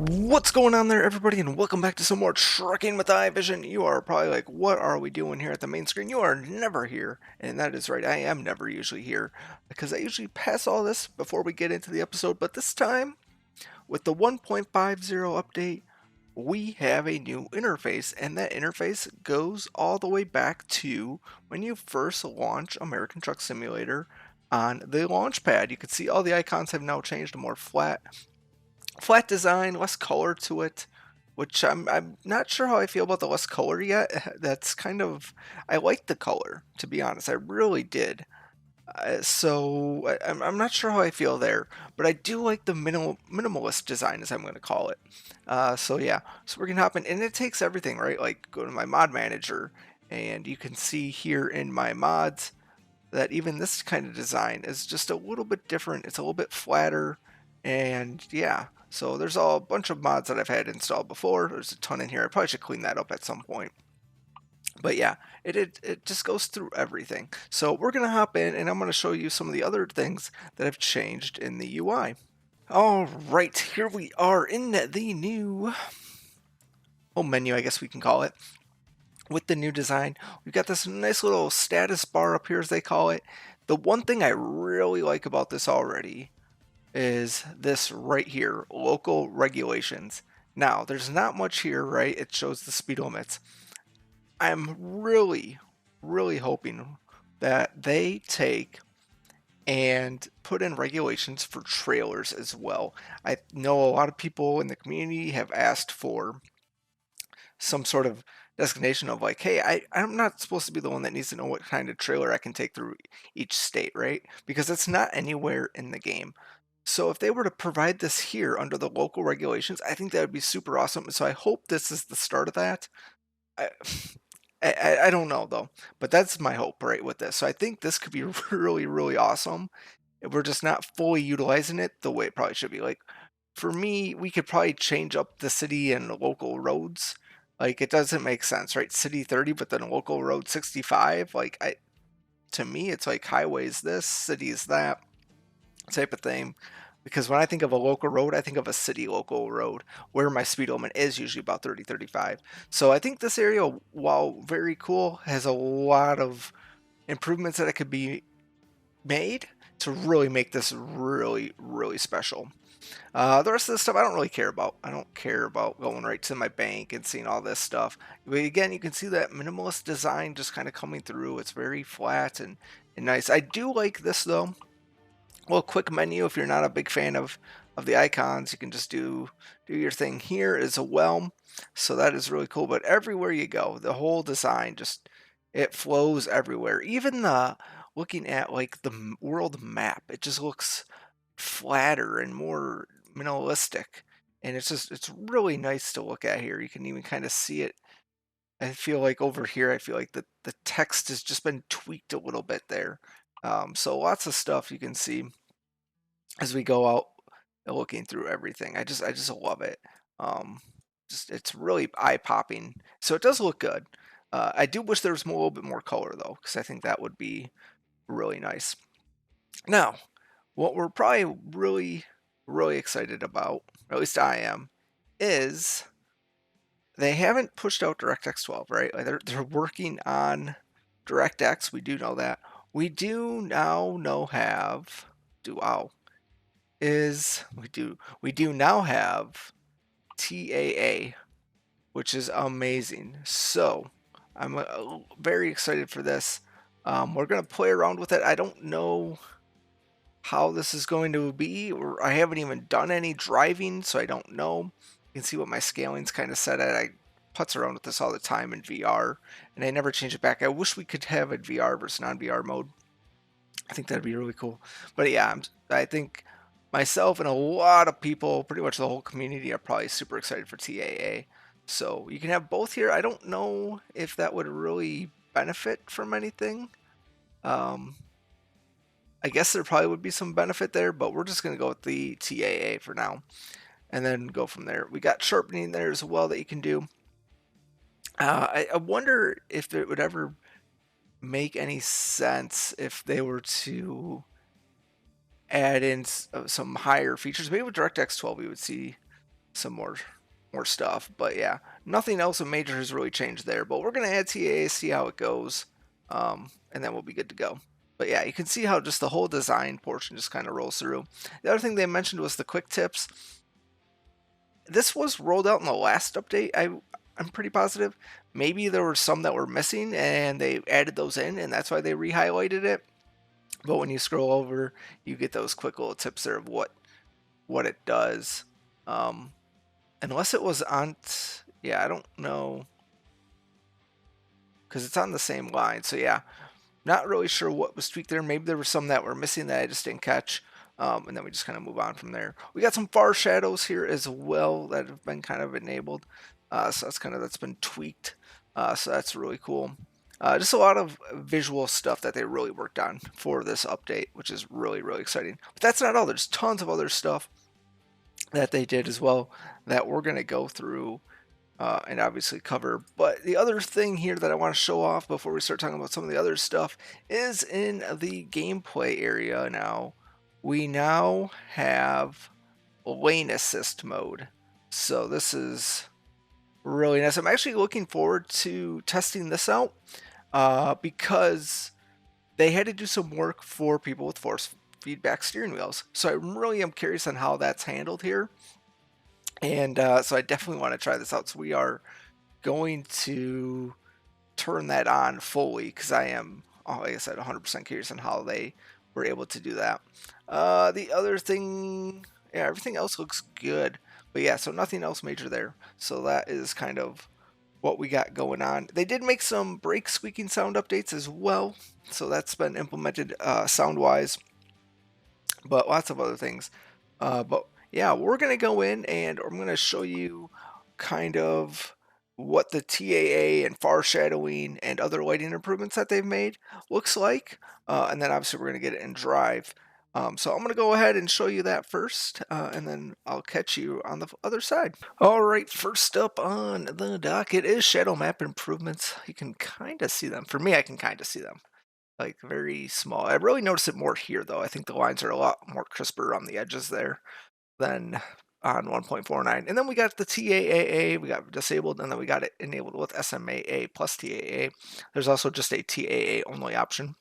What's going on there, everybody, and welcome back to some more Trucking with iVision. You are probably like, what are we doing here at the main screen? You are never here, and that is right, I am never usually here, because I usually pass all this before we get into the episode, but this time, with the 1.50 update, we have a new interface, and that interface goes all the way back to when you first launch American Truck Simulator on the launch pad. You can see all the icons have now changed to more flat design, less color to it, which I'm not sure how I feel about the less color yet. That's kind of I like the color, to be honest. I really did. I'm not sure how I feel there, but I do like the minimalist design, as I'm going to call it. So yeah, so we're gonna hop in, and it takes everything, right? Like go to my mod manager, and you can see here in my mods that even this kind of design is just a little bit different. It's a little bit flatter, and yeah. So there's a bunch of mods that I've had installed before. There's a ton in here. I probably should clean that up at some point. But yeah, it just goes through everything. So we're gonna hop in, and I'm gonna show you some of the other things that have changed in the UI. All right, here we are in the new home menu, I guess we can call it. With the new design, we've got this nice little status bar up here, as they call it. The one thing I really like about this already is this right here, local regulations. Now, there's not much here, right? It shows the speed limits. I'm really hoping that they take and put in regulations for trailers as well. I know a lot of people in the community have asked for some sort of designation of like, hey, I'm not supposed to be the one that needs to know what kind of trailer I can take through each state, right? Because it's not anywhere in the game. So if they were to provide this here under the local regulations, I think that would be super awesome. So I hope this is the start of that. I, I don't know though, but that's my hope right with this. So I think this could be really awesome. If we're just not fully utilizing it the way it probably should be. Like for me, we could probably change up the city and local roads. Like it doesn't make sense, right? City 30, but then local road 65. Like to me, it's like highways this, cities that type of thing. Because when I think of a local road, I think of a city local road where my speed limit is usually about 30, 35. So I think this area, while very cool, has a lot of improvements that it could be made to really make this really special. The rest of the stuff I don't really care about. I don't care about going right to my bank and seeing all this stuff. But again, you can see that minimalist design just kind of coming through. It's very flat and nice. I do like this though. Well, quick menu. If you're not a big fan of the icons, you can just do your thing here as well. So that is really cool. But everywhere you go, the whole design just it flows everywhere. Even the looking at like the world map, it just looks flatter and more minimalistic. And it's really nice to look at here. You can even kind of see it. I feel like over here, I feel like the text has just been tweaked a little bit there. So lots of stuff you can see as we go out looking through everything. I just love it. Um, just it's really eye popping. So it does look good. I do wish there was a little bit more color though, because I think that would be really nice. Now, what we're probably really excited about, or at least I am, is they haven't pushed out DirectX 12, right? Like they're working on DirectX. We do know that. We do now know have do wow is we do now have TAA, which is amazing. So I'm very excited for this. We're gonna play around with it. I don't know how this is going to be, or I haven't even done any driving, so I don't know. You can see what my scaling's kind of set at. I putz around with this all the time in VR, and I never change it back. I wish we could have it VR versus non-VR mode. I think that'd be really cool. But yeah, I think myself and a lot of people, pretty much the whole community, are probably super excited for TAA. So you can have both here. I don't know if that would really benefit from anything. Um, I guess there probably would be some benefit there, but we're just going to go with the TAA for now and then go from there. We got sharpening there as well that you can do. I wonder if it would ever make any sense if they were to add in some higher features. Maybe with DirectX 12 we would see some more stuff. But yeah, nothing else of major has really changed there. But we're gonna add TAA, see how it goes, and then we'll be good to go. But yeah, you can see how just the whole design portion just kind of rolls through. The other thing they mentioned was the quick tips. This was rolled out in the last update. I'm pretty positive. Maybe there were some that were missing and they added those in, and that's why they re-highlighted it. But when you scroll over, you get those quick little tips there of what it does. Um, unless it was on, yeah, I don't know, because it's on the same line. So yeah, not really sure what was tweaked there. Maybe there were some that were missing that I just didn't catch. And then we just kind of move on from there. We got some far shadows here as well that have been kind of enabled. So that's been tweaked. So that's really cool. Just a lot of visual stuff that they really worked on for this update, which is really, really exciting. But that's not all. There's tons of other stuff that they did as well that we're going to go through and obviously cover. But the other thing here that I want to show off before we start talking about some of the other stuff is in the gameplay area now. We now have lane assist mode. So this is really nice. I'm actually looking forward to testing this out because they had to do some work for people with force feedback steering wheels. So I really am curious on how that's handled here. And so I definitely want to try this out. So we are going to turn that on fully because I am, like I said, 100% curious on how they were able to do that. The other thing, yeah, everything else looks good. But yeah, so nothing else major there. So that is kind of what we got going on. They did make some brake squeaking sound updates as well. So that's been implemented sound-wise. But lots of other things. But yeah, we're going to go in and I'm going to show you kind of what the TAA and far shadowing and other lighting improvements that they've made looks like. And then obviously we're going to get it in drive. So I'm going to go ahead and show you that first, and then I'll catch you on the other side. All right, first up on the docket is shadow map improvements. You can kind of see them. For me, I can kind of see them. Like very small. I really notice it more here though. I think the lines are a lot more crisper on the edges there than on 1.49. And then we got the TAAA, we got disabled, and then we got it enabled with SMAA plus TAA. There's also just a TAA only option.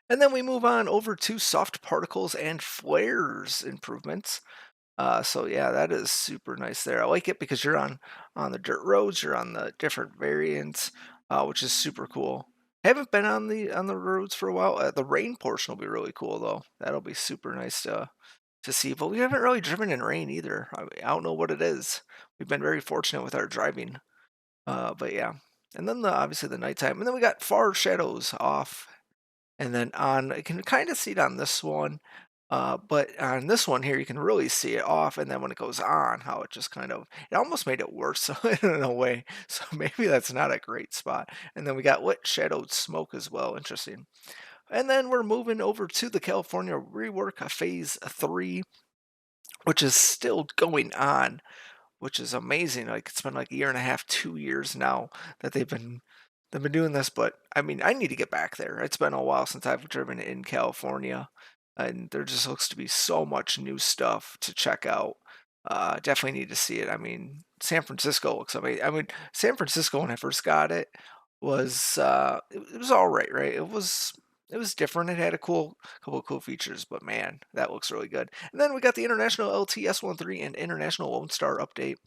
And then we move on over to soft particles and flares improvements. So yeah, that is super nice there. I like it because you're on the dirt roads, you're on the different variants, which is super cool. Haven't been on the roads for a while. The rain portion will be really cool though. That'll be super nice to see. But we haven't really driven in rain either. I don't know what it is. We've been very fortunate with our driving. But yeah, and then obviously the nighttime, and then we got far shadows off, and then on you can kind of see it on this one. But on this one here, you can really see it off, and then when it goes on, how it just kind of, it almost made it worse in a way. So maybe that's not a great spot. And then we got lit shadowed smoke as well. Interesting. And then we're moving over to the California rework phase 3, which is still going on, which is amazing. Like it's been like a year and a half, 2 years now that they've been doing this. But I mean, I need to get back there. It's been a while since I've driven in California, and there just looks to be so much new stuff to check out. Definitely need to see it. I mean, San Francisco looks amazing. I mean, San Francisco when I first got it was it was all right, right? It was different. It had a couple of cool features, but man, that looks really good. And then we got the International LTS13 and International Lone Star update.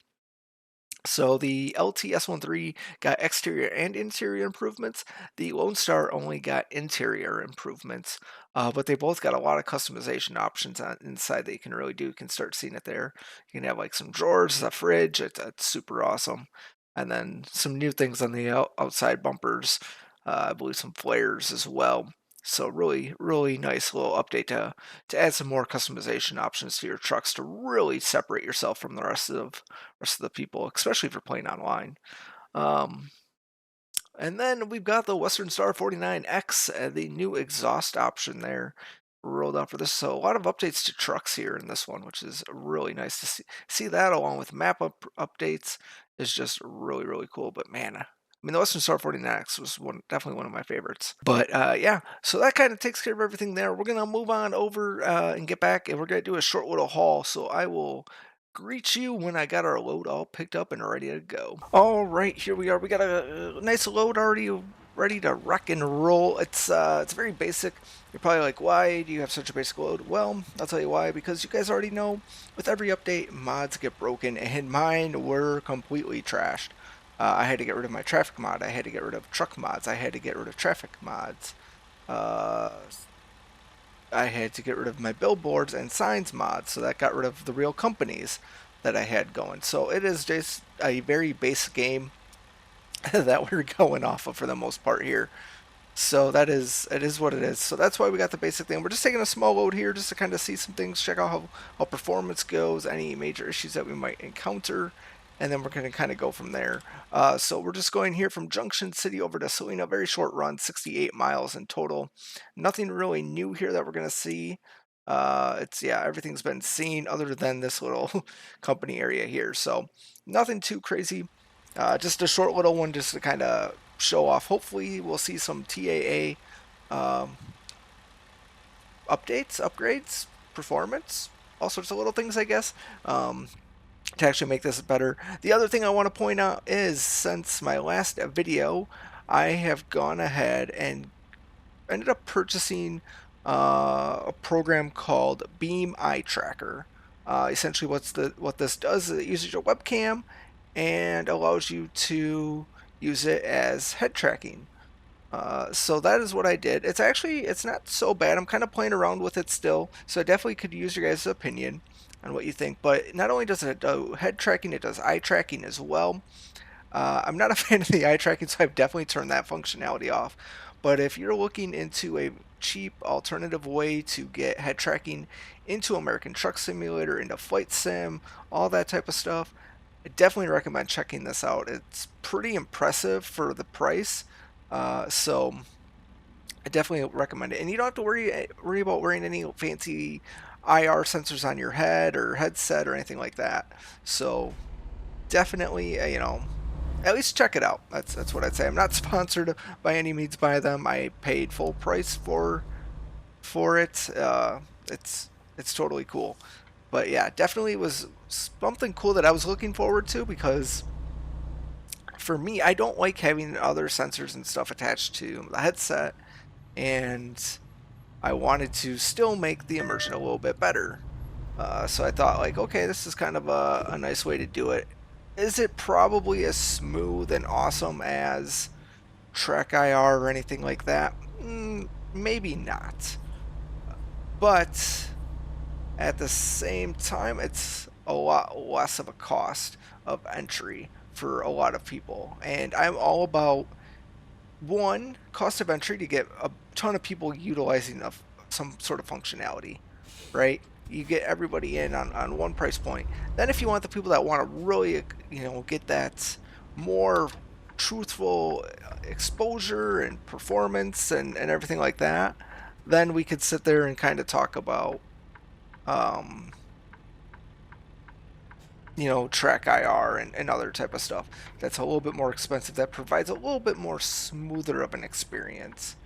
So the LTS13 got exterior and interior improvements. The Lone Star only got interior improvements, but they both got a lot of customization options on inside that you can really do. You can start seeing it there. You can have like some drawers, a fridge. It's super awesome. And then some new things on the outside bumpers. I believe some flares as well. So really, really nice little update to add some more customization options to your trucks to really separate yourself from the rest of the people, especially if you're playing online. Um, and then we've got the Western Star 49X, the new exhaust option there rolled out for this. So a lot of updates to trucks here in this one, which is really nice to see that along with map updates is just really, really cool. But man, I mean, the Western Star 49X was definitely one of my favorites. But yeah, so that kind of takes care of everything there. We're going to move on over and get back, and we're going to do a short little haul. So I will greet you when I got our load all picked up and ready to go. All right, here we are. We got a nice load already ready to rock and roll. It's very basic. You're probably like, why do you have such a basic load? Well, I'll tell you why. Because you guys already know, with every update, mods get broken, and mine were completely trashed. I had to get rid of my traffic mod. I had to get rid of truck mods. I had to get rid of traffic mods. Uh, I had to get rid of my billboards and signs mods, so that got rid of the real companies that I had going. So it is just a very basic game that we're going off of for the most part here. So it is what it is. So that's why we got the basic thing. We're just taking a small load here just to kind of see some things, check out how performance goes, any major issues that we might encounter, and then we're going to kind of go from there. So we're just going here from Junction City over to Salina, very short run, 68 miles in total. Nothing really new here that we're going to see. Yeah, everything's been seen other than this little company area here. So nothing too crazy. Just a short little one just to kind of show off. Hopefully we'll see some TAA updates, upgrades, performance, all sorts of little things, I guess, to actually make this better. The other thing I want to point out is, since my last video, I have gone ahead and ended up purchasing a program called Beam Eye Tracker. Essentially, what this does is it uses your webcam and allows you to use it as head tracking. So that is what I did. It's not so bad. I'm kind of playing around with it still, so I definitely could use your guys' opinion on what you think. But not only does it do head tracking, it does eye tracking as well. I'm not a fan of the eye tracking, so I've definitely turned that functionality off. But if you're looking into a cheap alternative way to get head tracking into American Truck Simulator, into Flight Sim, all that type of stuff, I definitely recommend checking this out. It's pretty impressive for the price, so I definitely recommend it. And you don't have to worry about wearing any fancy IR sensors on your head or headset or anything like that. So definitely, at least check it out. That's what I'd say. I'm not sponsored by any means by them. I paid full price for it. It's totally cool. But yeah, definitely was something cool that I was looking forward to, because for me, I don't like having other sensors and stuff attached to the headset, and I wanted to still make the immersion a little bit better. So I thought, like, okay, this is kind of a nice way to do it. Is it probably as smooth and awesome as Trek IR or anything like that? Maybe not. But at the same time, it's a lot less of a cost of entry for a lot of people. And I'm all about, one, cost of entry to get a ton of people utilizing some sort of functionality, right? You get everybody in on one price point. Then if you want the people that want to really, get that more truthful exposure and performance and everything like that, then we could sit there and kind of talk about track IR and other type of stuff that's a little bit more expensive, that provides a little bit more smoother of an experience.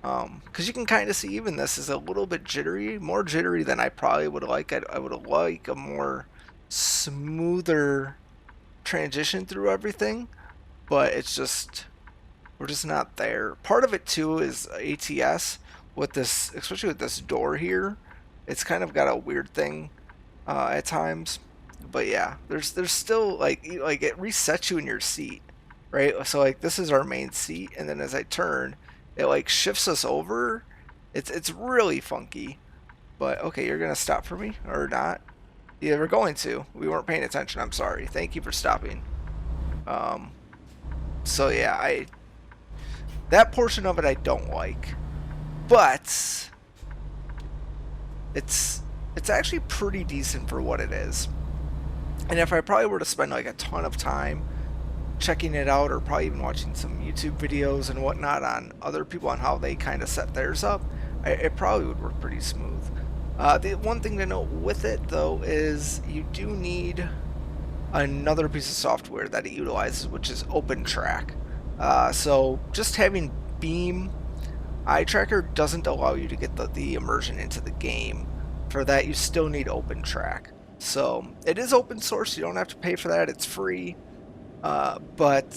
Because you can kind of see even this is a little bit jittery, more jittery than I probably would like. I would like a more smoother transition through everything, but we're just not there. Part of it too is ATS with this, especially with this door here. It's kind of got a weird thing at times, but yeah, there's still like it resets you in your seat, right? So like this is our main seat, and then as I turn, it like shifts us over. It's really funky. But okay, you're gonna stop for me or not? Yeah, we're going to. We weren't paying attention. I'm sorry. Thank you for stopping. So yeah, that portion of it I don't like, but it's actually pretty decent for what it is. And if I probably were to spend like a ton of time checking it out, or probably even watching some YouTube videos and whatnot on other people on how they kind of set theirs up, it probably would work pretty smooth. The one thing to note with it though is you do need another piece of software that it utilizes, which is OpenTrack. So just having Beam Eye Tracker doesn't allow you to get the immersion into the game. For that, you still need OpenTrack. So it is open source. You don't have to pay for that. It's free. But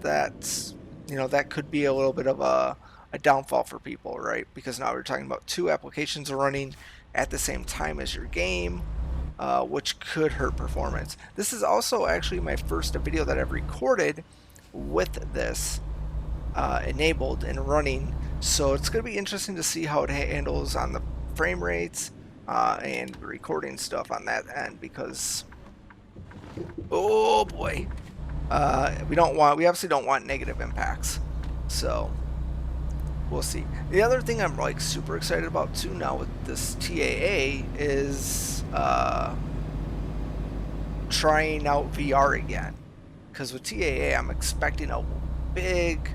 that's, that could be a little bit of a downfall for people, right? Because now we're talking about two applications running at the same time as your game, which could hurt performance. This is also actually my first video that I've recorded with this enabled and running, so it's going to be interesting to see how it handles on the frame rates and recording stuff on that end, because oh boy, we obviously don't want negative impacts, so we'll see. The other thing I'm like super excited about too now with this TAA is trying out VR again, because with TAA I'm expecting a big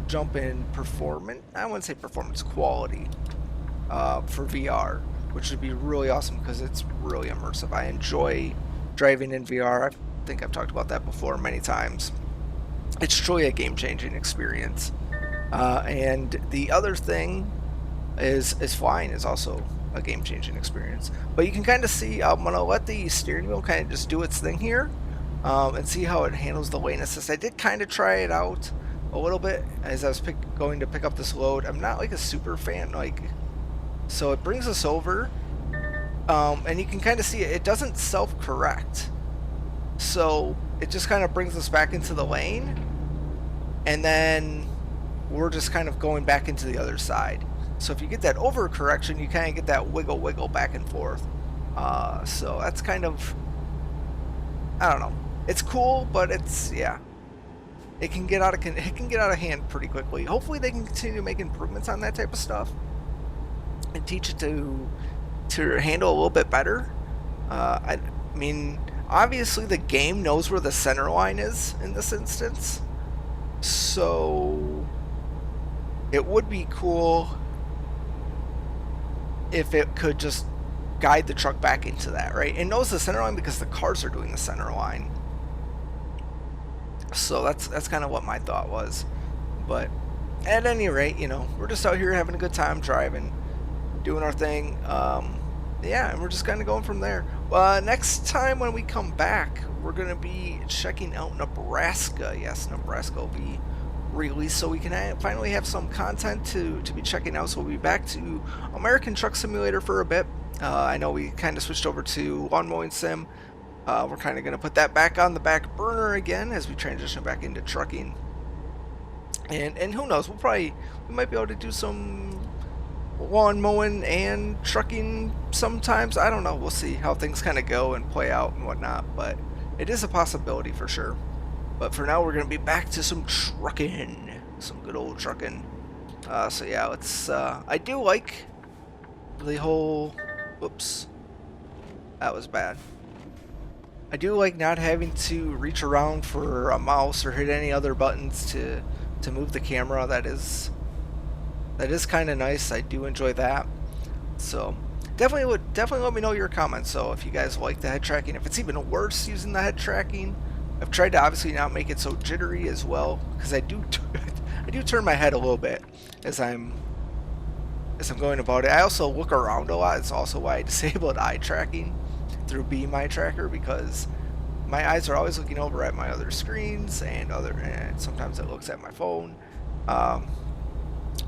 jump in performance. I wouldn't say performance, quality for VR, which would be really awesome because it's really immersive. I enjoy driving in VR. I think I've talked about that before many times. It's truly a game-changing experience. And the other thing is flying is also a game-changing experience. But you can kind of see, I'm going to let the steering wheel kind of just do its thing here and see how it handles the lane assist. I did kind of try it out a little bit as I was going to pick up this load. I'm not like a super fan, so it brings us over, and you can kind of see it doesn't self-correct, so it just kind of brings us back into the lane, and then we're just kind of going back into the other side. So if you get that overcorrection, you kind of get that wiggle back and forth. So that's kind of, I don't know, it's cool, but it's, yeah, it can get out of hand pretty quickly. Hopefully they can continue to make improvements on that type of stuff and teach it to handle a little bit better. I mean, obviously the game knows where the center line is in this instance, so it would be cool if it could just guide the truck back into that, right? It knows the center line because the cars are doing the center line. So that's kind of what my thought was. But at any rate, we're just out here having a good time driving, doing our thing. Yeah, and we're just kind of going from there. Next time when we come back, we're going to be checking out Nebraska. Yes, Nebraska will be released, so we can finally have some content to be checking out. So we'll be back to American Truck Simulator for a bit. I know we kind of switched over to Lawn Mowing Sim. We're kind of going to put that back on the back burner again as we transition back into trucking. And who knows, we might be able to do some lawn mowing and trucking sometimes. I don't know, we'll see how things kind of go and play out and whatnot, but it is a possibility for sure. But for now, we're going to be back to some trucking, some good old trucking. So yeah, let's, I do like the whole, whoops, that was bad. I do like not having to reach around for a mouse or hit any other buttons to move the camera. That is kind of nice. I do enjoy that. So definitely let me know your comments. So if you guys like the head tracking, if it's even worse using the head tracking, I've tried to obviously not make it so jittery as well, because I do turn my head a little bit as I'm going about it. I also look around a lot. It's also why I disabled eye tracking through Be My Tracker, because my eyes are always looking over at my other screens and sometimes it looks at my phone,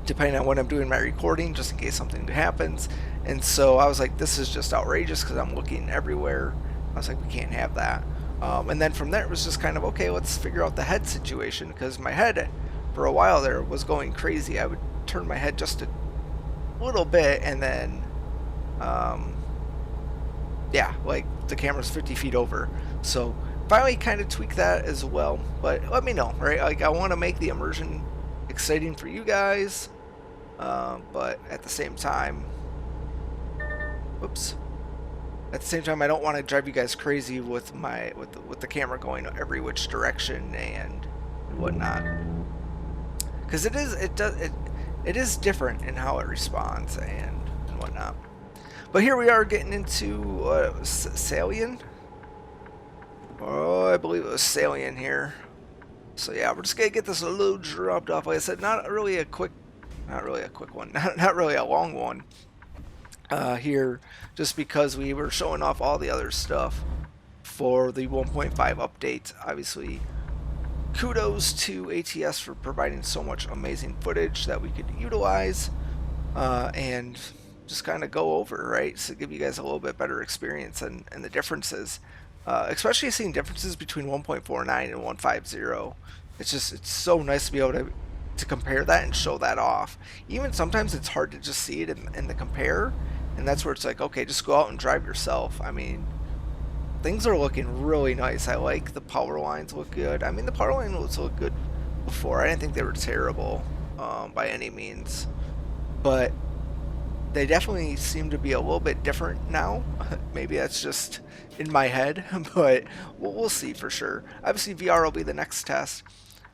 depending on when I'm doing my recording, just in case something happens. And so I was like, this is just outrageous because I'm looking everywhere. I was like, we can't have that. And then from there it was just kind of, okay, let's figure out the head situation, because my head for a while there was going crazy. I would turn my head just a little bit and then yeah, like the camera's 50 feet over. So finally kind of tweak that as well. But let me know, right? Like, I want to make the immersion exciting for you guys, but at the same time, whoops, at the same time, I don't want to drive you guys crazy with the camera going every which direction and whatnot, because it is different in how it responds and whatnot. But here we are getting into Salient. Oh, I believe it was Salient here. So yeah, we're just gonna get this load dropped off. Like I said, not really a quick one, not really a long one. here, just because we were showing off all the other stuff for the 1.5 update. Obviously, kudos to ATS for providing so much amazing footage that we could utilize and just kind of go over, right? So give you guys a little bit better experience and the differences, especially seeing differences between 1.49 and 150. It's so nice to be able to compare that and show that off. Even sometimes it's hard to just see it in the compare, and that's where it's like, okay, just go out and drive yourself. I mean, things are looking really nice. I like the power lines look good. I mean, the power lines look good before. I didn't think they were terrible by any means, but they definitely seem to be a little bit different now. Maybe that's just in my head, but we'll see for sure. Obviously, VR will be the next test.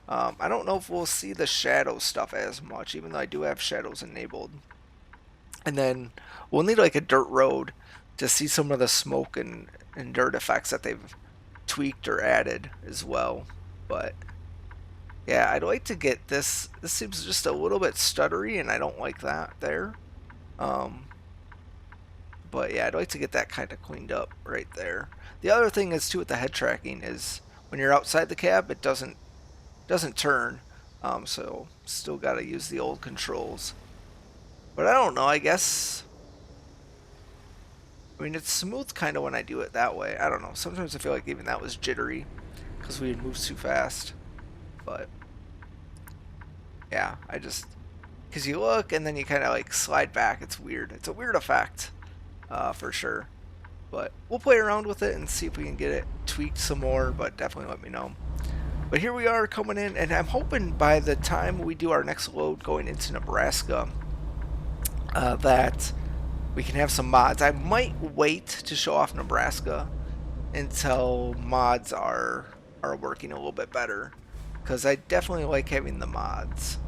I don't know if we'll see the shadow stuff as much, even though I do have shadows enabled. And then we'll need like a dirt road to see some of the smoke and dirt effects that they've tweaked or added as well. But yeah, I'd like to get this. This seems just a little bit stuttery, and I don't like that there. Um, but yeah, I'd like to get that kind of cleaned up right there. The other thing is too with the head tracking is when you're outside the cab, it doesn't turn. So still got to use the old controls. But I don't know. I mean, it's smooth kind of when I do it that way. I don't know. Sometimes I feel like even that was jittery because we move too fast. But yeah, because you look and then you kind of like slide back. It's weird. It's a weird effect for sure. But we'll play around with it and see if we can get it tweaked some more. But definitely let me know. But here we are coming in, and I'm hoping by the time we do our next load going into Nebraska, that we can have some mods. I might wait to show off Nebraska until mods are working a little bit better, because I definitely like having the mods.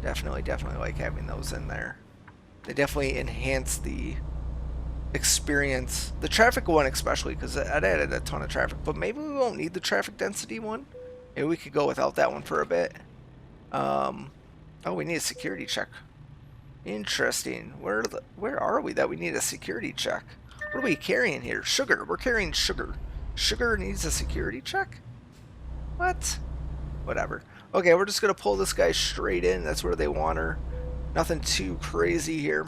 Definitely like having those in there. They definitely enhance the experience. The traffic one especially, because it added a ton of traffic, but maybe we won't need the traffic density one. Maybe we could go without that one for a bit. Oh, we need a security check. Interesting. Where are we that we need a security check? What are we carrying here? Sugar. We're carrying sugar. Sugar needs a security check? What? Whatever. Okay, we're just gonna pull this guy straight in. That's where they want her. Nothing too crazy here.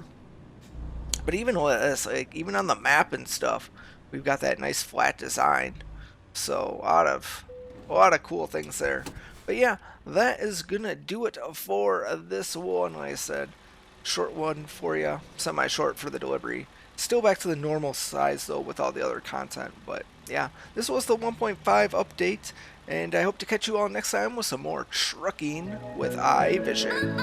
But even with this, like even on the map and stuff, we've got that nice flat design. So a lot of cool things there. But yeah, that is gonna do it for this one. Like I said, short one for you, semi-short for the delivery. Still back to the normal size though with all the other content. But yeah, this was the 1.5 update, and I hope to catch you all next time with some more trucking with iVision.